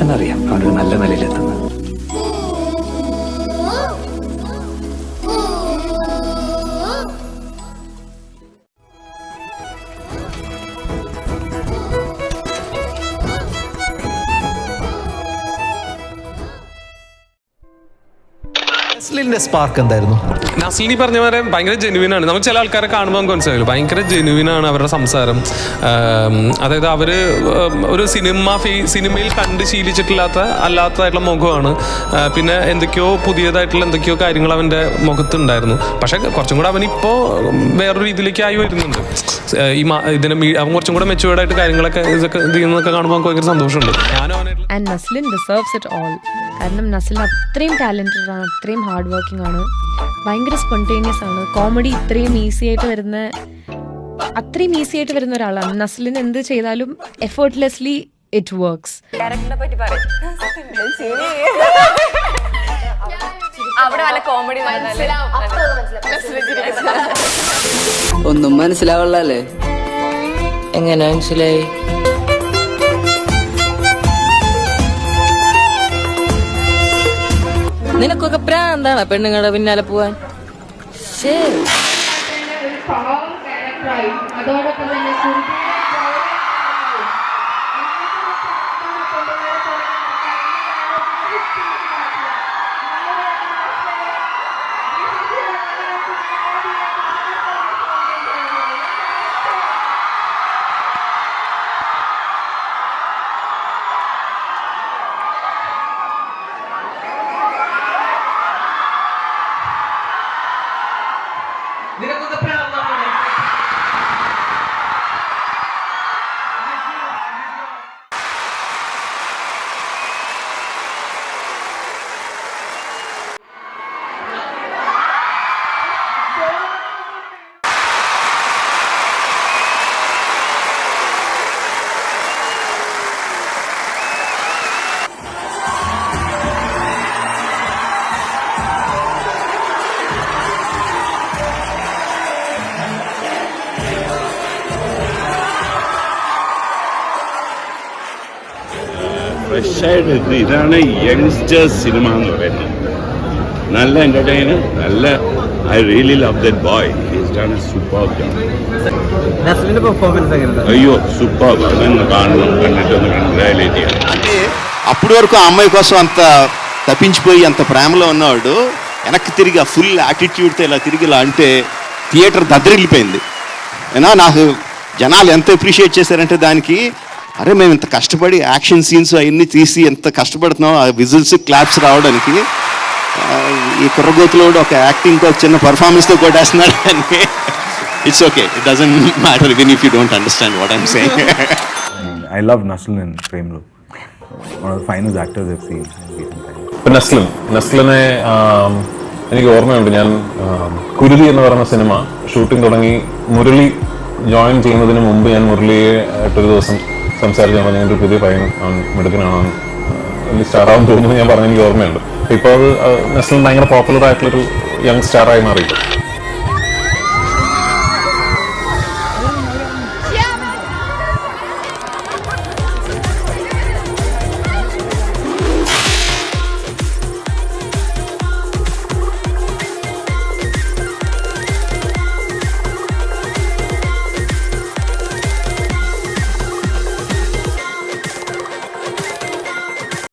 തന്നെ അറിയാം അവനൊരു നല്ല നിലയിലെത്തുന്നത്. നസ്ലിന്റെ സ്പാർക്ക് എന്തായിരുന്നു? നസ്ലിനി പറഞ്ഞ പോലെ ഭയങ്കര ജെനുവിനാണ്. നമുക്ക് ചില ആൾക്കാരെ കാണുമ്പോൾ നമുക്ക് മനസ്സിലായില്ല, ഭയങ്കര ജെനുവിനാണ് അവരുടെ സംസാരം. അതായത് അവർ ഒരു സിനിമയിൽ കണ്ട് അല്ലാത്തതായിട്ടുള്ള മുഖമാണ്. പിന്നെ എന്തൊക്കെയോ പുതിയതായിട്ടുള്ള എന്തൊക്കെയോ കാര്യങ്ങൾ അവൻ്റെ മുഖത്തുണ്ടായിരുന്നു. പക്ഷെ കുറച്ചും കൂടെ അവനിപ്പോൾ വേറൊരു രീതിയിലേക്ക് ആയി വരുന്നുണ്ട്. അവൻ കുറച്ചും കൂടെ മെച്ചുവേർഡായിട്ട് കാര്യങ്ങളൊക്കെ ഇതൊക്കെ ചെയ്യുന്നതൊക്കെ കാണുമ്പോൾ നമുക്ക് ഭയങ്കര സന്തോഷമുണ്ട്. And Naslen deserves it all. കാരണം നസ്ലിൻ അത്രയും ടാലൻറ്റഡ് ആണ്, അത്രയും ഹാർഡ് വർക്കിംഗ് ആണ്, ഭയങ്കര സ്പോണ്ടേനിയസ് ആണ്. കോമഡി അത്രയും ഈസി ആയിട്ട് വരുന്ന ഒരാളാണ്. നസ്ലിൻ എന്ത് ചെയ്താലും എഫേർട്ട്ലെസ്ലി ഇറ്റ് വർക്ക്സ്. ഒന്നും മനസ്സിലാവല്ലേ? എങ്ങനെ മനസ്സിലായി? നിനക്കൊക്കെ പ്രാന്താണ് പെണ്ണുങ്ങളുടെ പിന്നാലെ പോവാൻ. അതോടൊപ്പം തന്നെ ഫ്രഷായിട്ട് ഇതാണ് യങ്സ്റ്റേഴ്സ് സിനിമ എന്ന് പറയുന്നത്. നല്ല എൻ്റർടൈനർ, നല്ല I really love that boy. He's done A super job. అయ్యో సూపర్. అదನ್ನು കാണണം, కన్నెటొന്ന് కంగ్రాచులేట్ చేయాలి. అంటే అప్పటి వరకు ఆ అమ్మాయి కోసం అంత తప్పించిపోయి అంత ప్రేమలో ఉన్నవాడు వెనక్కి తిరిగి ఆ ఫుల్ యాటిట్యూడ్తో ఇలా తిరిగి ఇలా అంటే థియేటర్ దద్దరిల్లిపోయింది. అయినా నాకు జనాలు ఎంత అప్రిషియేట్ చేశారంటే దానికి, అరే మేము ఇంత కష్టపడి యాక్షన్ సీన్స్ అవన్నీ తీసి ఎంత కష్టపడుతున్నాం ఆ విజిల్స్ క్లాప్స్ రావడానికి, ఈ కుర్రగోతులో ఒక యాక్టింగ్ ఒక చిన్న పర్ఫార్మెన్స్తో కొట్టేస్తున్నాడు అని. It's okay. It doesn't matter even if you don't understand what I'm saying. I love Naslin and Premlu. One of the finest actors I've seen in recent times. ഇപ്പം നസ്ലിനെ എനിക്ക് ഓർമ്മയുണ്ട്. ഞാൻ കുരുതി എന്ന് പറയുന്ന സിനിമ ഷൂട്ടിംഗ് തുടങ്ങി മുരളി ജോയിൻ ചെയ്യുന്നതിന് മുമ്പ് ഞാൻ മുരളിയെ ആയിട്ടൊരു ദിവസം സംസാരിച്ചാൽ ഞങ്ങളുടെ പുതിയ പയ്യൻ മിടുക്കനാണ്, വലിയ സ്റ്റാറാണെന്ന് തോന്നുന്നു ഞാൻ പറഞ്ഞ എനിക്ക് ഓർമ്മയുണ്ട്. ഇപ്പോൾ അത് നസ്ലിൻ ഭയങ്കര പോപ്പുലർ ആയിട്ടുള്ളൊരു യങ് സ്റ്റാറായി മാറിയിട്ട്